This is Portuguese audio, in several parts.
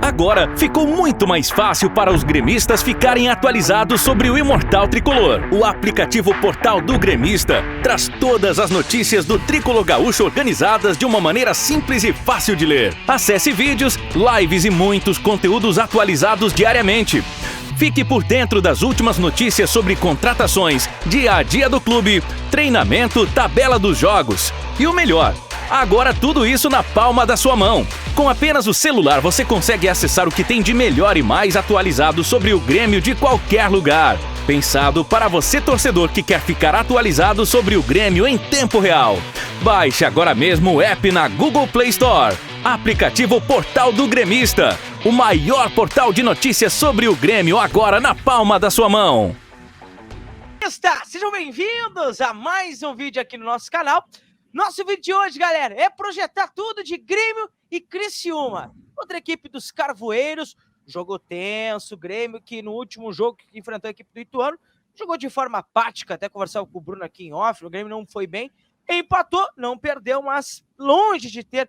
Agora ficou muito mais fácil para os gremistas ficarem atualizados sobre o Imortal Tricolor. O aplicativo Portal do Gremista traz todas as notícias do Tricolor Gaúcho organizadas de uma maneira simples e fácil de ler. Acesse vídeos, lives e muitos conteúdos atualizados diariamente. Fique por dentro das últimas notícias sobre contratações, dia a dia do clube, treinamento, tabela dos jogos. E o melhor, agora tudo isso na palma da sua mão. Com apenas o celular você consegue acessar o que tem de melhor e mais atualizado sobre o Grêmio de qualquer lugar. Pensado para você torcedor que quer ficar atualizado sobre o Grêmio em tempo real. Baixe agora mesmo o app na Google Play Store. Aplicativo Portal do Gremista. O maior portal de notícias sobre o Grêmio agora na palma da sua mão. Sejam bem-vindos a mais um vídeo aqui no nosso canal. Nosso vídeo de hoje, galera, é projetar tudo de Grêmio e Criciúma. Outra equipe dos Carvoeiros, jogou tenso, Grêmio que no último jogo que enfrentou a equipe do Ituano, jogou de forma apática, até conversava com o Bruno aqui em off, o Grêmio não foi bem, empatou, não perdeu, mas longe de ter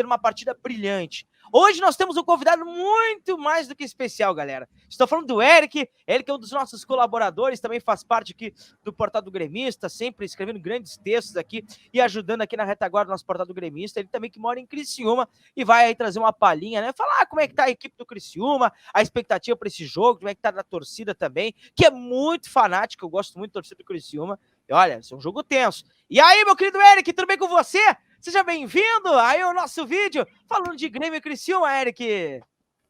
uma partida brilhante. Hoje nós temos um convidado muito mais do que especial, galera. Estou falando do Eric, ele que é um dos nossos colaboradores, também faz parte aqui do Portal do Gremista, sempre escrevendo grandes textos aqui e ajudando aqui na retaguarda do nosso Portal do Gremista. Ele também que mora em Criciúma e vai aí trazer uma palhinha, né? Falar como é que tá a equipe do Criciúma, a expectativa para esse jogo, como é que tá da torcida também, que é muito fanática, eu gosto muito da torcida do Criciúma. E olha, esse é um jogo tenso. E aí, meu querido Eric, tudo bem com você? Seja bem-vindo aí ao nosso vídeo falando de Grêmio e Criciúma, Eric.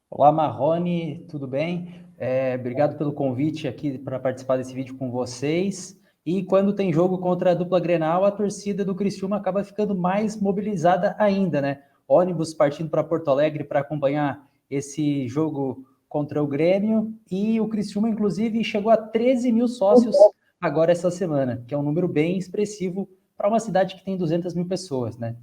Olá, Marrone, tudo bem? Obrigado pelo convite aqui para participar desse vídeo com vocês. E quando tem jogo contra a dupla Grenal, a torcida do Criciúma acaba ficando mais mobilizada ainda, né? Ônibus partindo para Porto Alegre para acompanhar esse jogo contra o Grêmio. E o Criciúma, inclusive, chegou a 13 mil sócios agora essa semana, que é um número bem expressivo para uma cidade que tem 200 mil pessoas, né?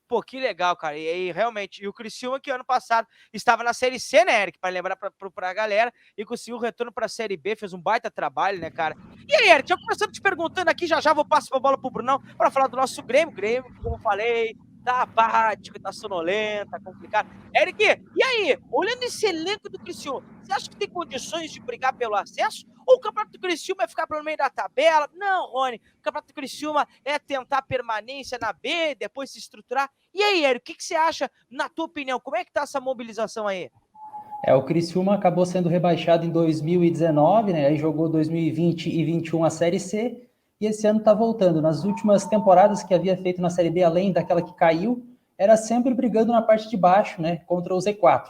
Pô, que legal, cara. E aí, realmente, e o Criciúma que ano passado estava na Série C, né, Eric? Para lembrar pra galera, e conseguiu o retorno para a Série B, fez um baita trabalho, né, cara? E aí, Eric, já começando te perguntando aqui, já vou passar a bola pro Brunão para falar do nosso Grêmio. Grêmio, como eu falei, tá apático, tá sonolento, tá complicado. Eric, e aí, olhando esse elenco do Criciúma, você acha que tem condições de brigar pelo acesso? Ou o Campeonato do Criciúma é ficar pelo meio da tabela? Não, Rony, o Campeonato do Criciúma é tentar permanência na B, depois se estruturar. E aí, Eric, o que você acha, na tua opinião, como é que tá essa mobilização aí? O Criciúma acabou sendo rebaixado em 2019, né? Aí jogou 2020 e 2021 a Série C, e esse ano tá voltando. Nas últimas temporadas que havia feito na Série B, além daquela que caiu, era sempre brigando na parte de baixo, né? Contra o Z4.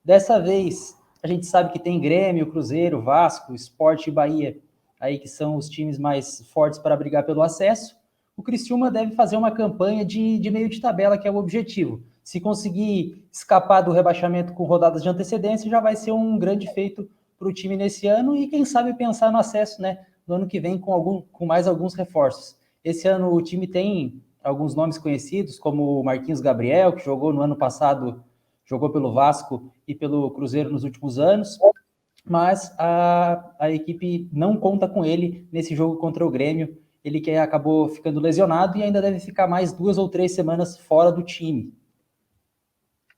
Dessa vez, a gente sabe que tem Grêmio, Cruzeiro, Vasco, Sport e Bahia, aí que são os times mais fortes para brigar pelo acesso. O Criciúma deve fazer uma campanha de meio de tabela, que é o objetivo. Se conseguir escapar do rebaixamento com rodadas de antecedência, já vai ser um grande feito para o time nesse ano e, quem sabe, pensar no acesso, né, no ano que vem com mais alguns reforços. Esse ano o time tem alguns nomes conhecidos, como o Marquinhos Gabriel, que jogou no ano passado, jogou pelo Vasco e pelo Cruzeiro nos últimos anos, mas a equipe não conta com ele nesse jogo contra o Grêmio. Ele que acabou ficando lesionado e ainda deve ficar mais 2 ou 3 semanas fora do time.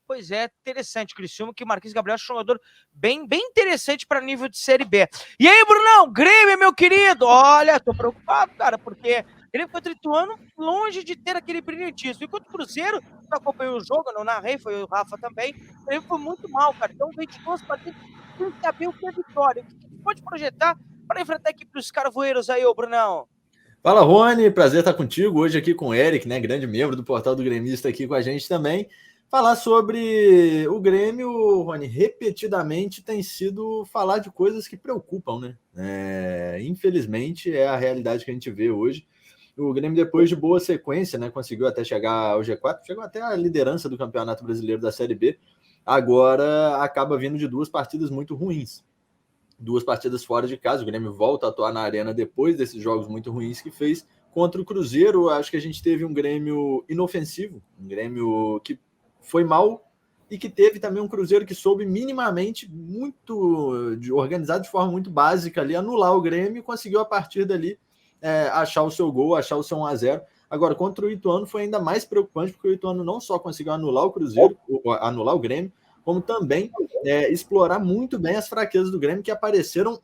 Pois é, interessante, o Criciúma, que o Marquinhos Gabriel é um jogador bem interessante para nível de Série B. E aí, Brunão, Grêmio, meu querido, olha, tô preocupado, cara, porque Grêmio contra o Ituano, longe de ter aquele brilhantismo. Enquanto o Cruzeiro, eu acompanhei o jogo, não narrei, foi o Rafa também, o Grêmio foi muito mal, cara, então veio de 2 partidas, sem saber o que é vitória. O que você pode projetar para enfrentar a equipe dos Carvoeiros aí, ô Brunão? Fala, Rony, prazer estar contigo, hoje aqui com o Eric, né, grande membro do Portal do Gremista aqui com a gente também. Falar sobre o Grêmio, Rony, repetidamente tem sido falar de coisas que preocupam, né? Infelizmente, é a realidade que a gente vê hoje. O Grêmio, depois de boa sequência, né, conseguiu até chegar ao G4, chegou até a liderança do Campeonato Brasileiro da Série B, agora acaba vindo de 2 partidas muito ruins. 2 partidas fora de casa, o Grêmio volta a atuar na arena depois desses jogos muito ruins que fez. Contra o Cruzeiro, acho que a gente teve um Grêmio inofensivo, um Grêmio que foi mal e que teve também um Cruzeiro que soube minimamente, organizado de forma muito básica ali, anular o Grêmio e conseguiu a partir dali achar o seu gol, achar o seu 1-0. Agora, contra o Ituano foi ainda mais preocupante, porque o Ituano não só conseguiu anular o Cruzeiro, anular o Grêmio, como também explorar muito bem as fraquezas do Grêmio, que apareceram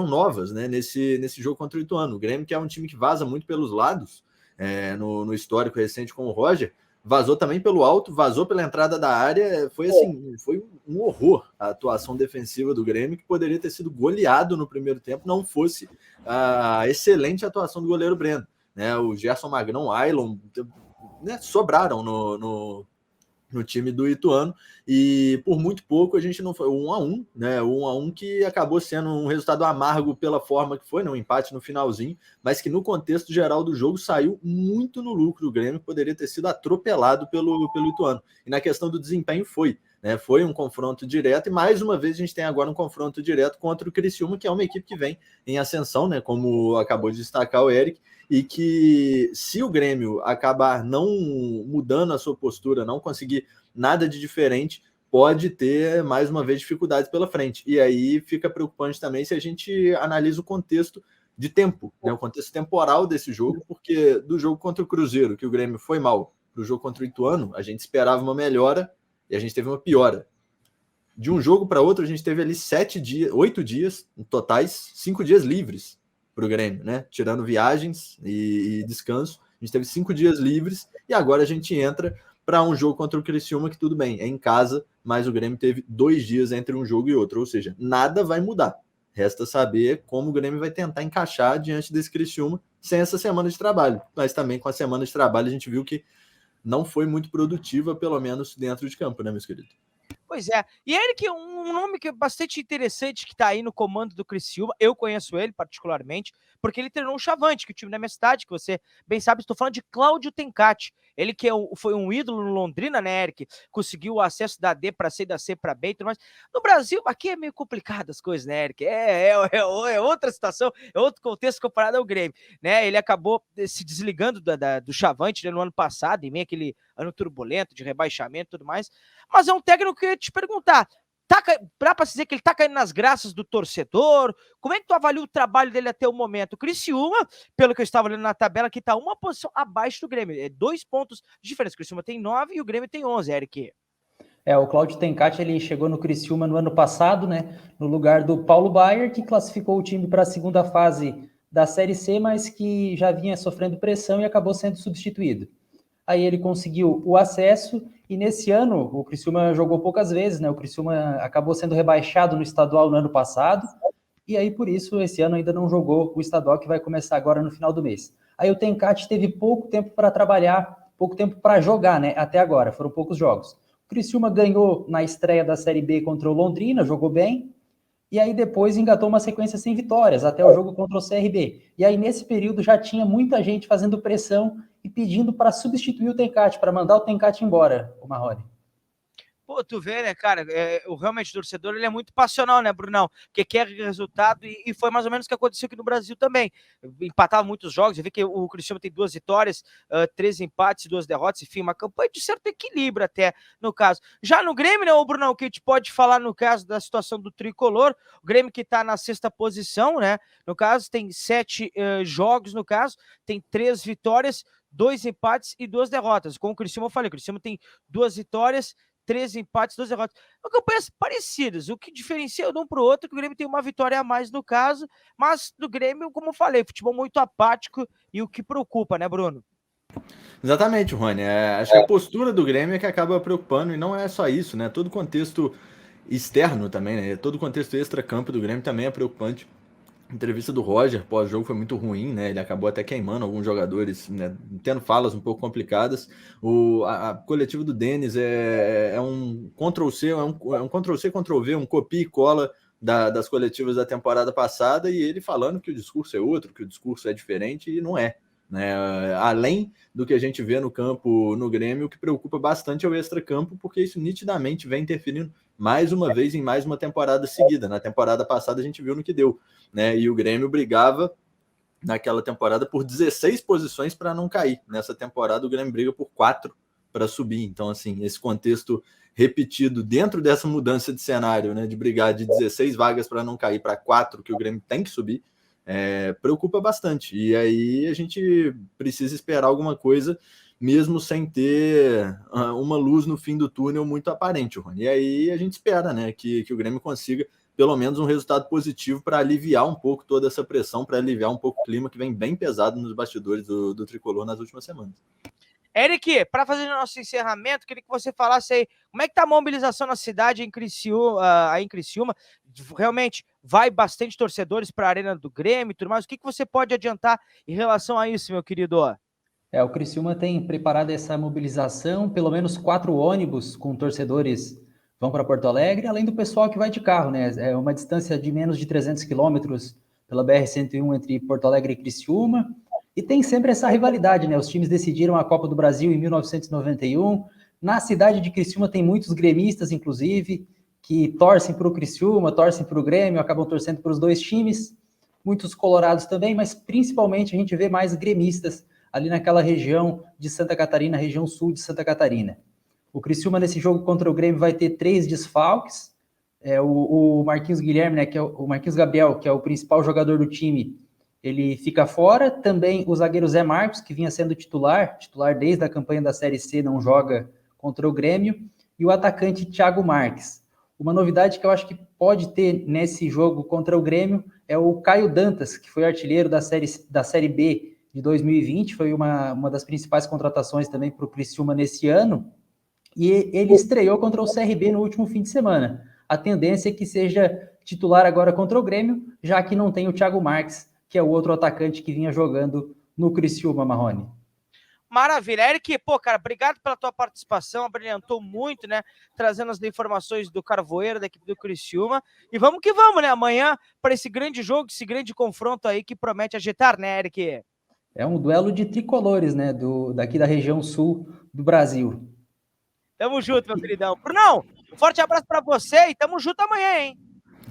novas, né, nesse jogo contra o Ituano. O Grêmio, que é um time que vaza muito pelos lados, no histórico recente com o Roger, vazou também pelo alto, vazou pela entrada da área, foi um horror a atuação defensiva do Grêmio, que poderia ter sido goleado no primeiro tempo, não fosse a excelente atuação do goleiro Breno, né? O Gerson Magrão, o Ailon, né, sobraram no time do Ituano, e por muito pouco a gente não foi 1-1, né? 1-1 que acabou sendo um resultado amargo pela forma que foi, né? Um empate no finalzinho, mas que no contexto geral do jogo saiu muito no lucro do Grêmio, que poderia ter sido atropelado pelo Ituano. E na questão do desempenho foi, né? Foi um confronto direto, e mais uma vez a gente tem agora um confronto direto contra o Criciúma, que é uma equipe que vem em ascensão, né? Como acabou de destacar o Eric, e que, se o Grêmio acabar não mudando a sua postura, não conseguir nada de diferente, pode ter, mais uma vez, dificuldades pela frente. E aí fica preocupante também se a gente analisa o contexto de tempo, né? O contexto temporal desse jogo, porque do jogo contra o Cruzeiro, que o Grêmio foi mal, para o jogo contra o Ituano, a gente esperava uma melhora e a gente teve uma piora. De um jogo para outro, a gente teve ali 8 dias totais, 5 dias livres para o Grêmio, né? Tirando viagens e descanso, a gente teve 5 dias livres, e agora a gente entra para um jogo contra o Criciúma, que tudo bem, é em casa, mas o Grêmio teve 2 dias entre um jogo e outro, ou seja, nada vai mudar. Resta saber como o Grêmio vai tentar encaixar diante desse Criciúma sem essa semana de trabalho. Mas também com a semana de trabalho a gente viu que não foi muito produtiva, pelo menos dentro de campo, né, meus queridos? Pois é. E ele que um nome que é bastante interessante, que tá aí no comando do Criciúma, eu conheço ele particularmente, porque ele treinou o Chavante, que é o time da minha cidade, que você bem sabe, estou falando de Cláudio Tencati. Ele que foi um ídolo no Londrina, né, Eric? Conseguiu o acesso da D para C, da C para B e tudo mais. No Brasil, aqui é meio complicado as coisas, né, Eric? É outra situação, é outro contexto comparado ao Grêmio, né? Ele acabou se desligando do Chavante, né, no ano passado, em meio aquele ano turbulento de rebaixamento e tudo mais. Mas é um técnico que eu ia te perguntar, dá pra dizer que ele tá caindo nas graças do torcedor? Como é que tu avalia o trabalho dele até o momento? O Criciúma, pelo que eu estava olhando na tabela, que tá uma posição abaixo do Grêmio. É 2 pontos de diferença. O Criciúma tem 9 e o Grêmio tem 11, Eric. O Cláudio Tencati, ele chegou no Criciúma no ano passado, né, no lugar do Paulo Baier, que classificou o time para a segunda fase da Série C, mas que já vinha sofrendo pressão e acabou sendo substituído. Aí ele conseguiu o acesso, e nesse ano o Criciúma jogou poucas vezes, né? O Criciúma acabou sendo rebaixado no estadual no ano passado, e aí por isso esse ano ainda não jogou o estadual, que vai começar agora no final do mês. Aí o Tencati teve pouco tempo para trabalhar, pouco tempo para jogar, né? Até agora, foram poucos jogos. O Criciúma ganhou na estreia da Série B contra o Londrina, jogou bem, e aí depois engatou uma sequência sem vitórias, até o jogo contra o CRB. E aí nesse período já tinha muita gente fazendo pressão e pedindo para substituir o Tencati, para mandar o Tencati embora, o Marrone. Pô, tu vê, né, cara, realmente o torcedor, ele é muito passional, né, Brunão? Porque quer resultado, e foi mais ou menos o que aconteceu aqui no Brasil também. Empatava muitos jogos, eu vi que o Criciúma tem 2 vitórias, 3 empates e 2 derrotas, enfim, uma campanha de certo equilíbrio até, no caso. Já no Grêmio, né, Brunão, que a gente pode falar no caso da situação do Tricolor, o Grêmio que tá na 6ª posição, né, no caso, tem 7 jogos, no caso, tem 3 vitórias, 2 empates e 2 derrotas. Como o Criciúma, eu falei, o Criciúma tem 2 vitórias, 3 empates, 2 derrotas. São campanhas parecidas. O que diferencia de um para o outro é que o Grêmio tem uma vitória a mais no caso, mas do Grêmio, como eu falei, futebol muito apático e o que preocupa, né, Bruno? Exatamente, Rony. Acho que a postura do Grêmio é que acaba preocupando, e não é só isso, né? Todo o contexto externo também, né? Todo o contexto extra-campo do Grêmio também é preocupante. A entrevista do Roger pós-jogo foi muito ruim, né? Ele acabou até queimando alguns jogadores, né? Tendo falas um pouco complicadas. A coletiva do Denis é um Ctrl-C, é um Ctrl-C, Ctrl-V, um copia e cola das coletivas da temporada passada, e ele falando que o discurso é outro, que o discurso é diferente, e não é. Né? Além do que a gente vê no campo no Grêmio, o que preocupa bastante é o extra-campo, porque isso nitidamente vem interferindo mais uma vez em mais uma temporada seguida. Na temporada passada a gente viu no que deu, né? E o Grêmio brigava naquela temporada por 16 posições para não cair. Nessa temporada o Grêmio briga por 4 para subir. Então, assim, esse contexto repetido dentro dessa mudança de cenário, né, de brigar de 16 vagas para não cair para 4, que o Grêmio tem que subir, preocupa bastante. E aí a gente precisa esperar alguma coisa mesmo sem ter uma luz no fim do túnel muito aparente, Rony. E aí a gente espera, né, que o Grêmio consiga pelo menos um resultado positivo para aliviar um pouco toda essa pressão, para aliviar um pouco o clima que vem bem pesado nos bastidores do Tricolor nas últimas semanas. Eric, para fazer o nosso encerramento, queria que você falasse aí como é que tá a mobilização na cidade em Criciúma. Realmente vai bastante torcedores para a Arena do Grêmio e tudo mais. O que você pode adiantar em relação a isso, meu querido? O Criciúma tem preparado essa mobilização, pelo menos 4 ônibus com torcedores vão para Porto Alegre, além do pessoal que vai de carro, né? É uma distância de menos de 300 quilômetros pela BR-101 entre Porto Alegre e Criciúma. E tem sempre essa rivalidade, né? Os times decidiram a Copa do Brasil em 1991. Na cidade de Criciúma tem muitos gremistas, inclusive, que torcem para o Criciúma, torcem para o Grêmio, acabam torcendo para os dois times. Muitos colorados também, mas principalmente a gente vê mais gremistas ali naquela região de Santa Catarina, região sul de Santa Catarina. O Criciúma, nesse jogo contra o Grêmio, vai ter 3 desfalques. O Marquinhos Guilherme, né, o Marquinhos Gabriel, que é o principal jogador do time, ele fica fora. Também o zagueiro Zé Marcos, que vinha sendo titular desde a campanha da Série C, não joga contra o Grêmio. E o atacante Thiago Marques. Uma novidade que eu acho que pode ter nesse jogo contra o Grêmio é o Caio Dantas, que foi artilheiro da Série B de 2020, foi uma das principais contratações também para o Criciúma nesse ano. E ele estreou contra o CRB no último fim de semana. A tendência é que seja titular agora contra o Grêmio, já que não tem o Thiago Marques, que é o outro atacante que vinha jogando no Criciúma, Marrone. Maravilha. Eric, cara, obrigado pela tua participação, abrilhantou muito, né, trazendo as informações do Carvoeiro, da equipe do Criciúma, e vamos que vamos, né, amanhã, para esse grande jogo, esse grande confronto aí que promete agitar, né, Eric? É um duelo de tricolores, né, daqui da região sul do Brasil. Tamo junto, meu queridão. Brunão, um forte abraço para você e tamo junto amanhã, hein?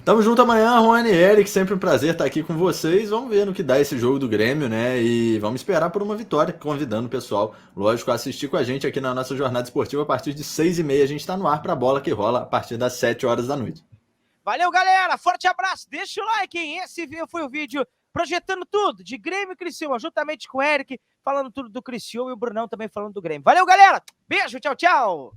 Tamo junto amanhã, Rony, Eric, sempre um prazer estar aqui com vocês. Vamos ver no que dá esse jogo do Grêmio, né? E vamos esperar por uma vitória, convidando o pessoal, lógico, a assistir com a gente aqui na nossa jornada esportiva a partir de 6h30. A gente tá no ar pra bola que rola a partir das 7 horas da noite. Valeu, galera. Forte abraço. Deixa o like, hein? Esse foi o vídeo projetando tudo de Grêmio e Criciúma, juntamente com o Eric, falando tudo do Criciúma e o Brunão também falando do Grêmio. Valeu, galera. Beijo, tchau, tchau.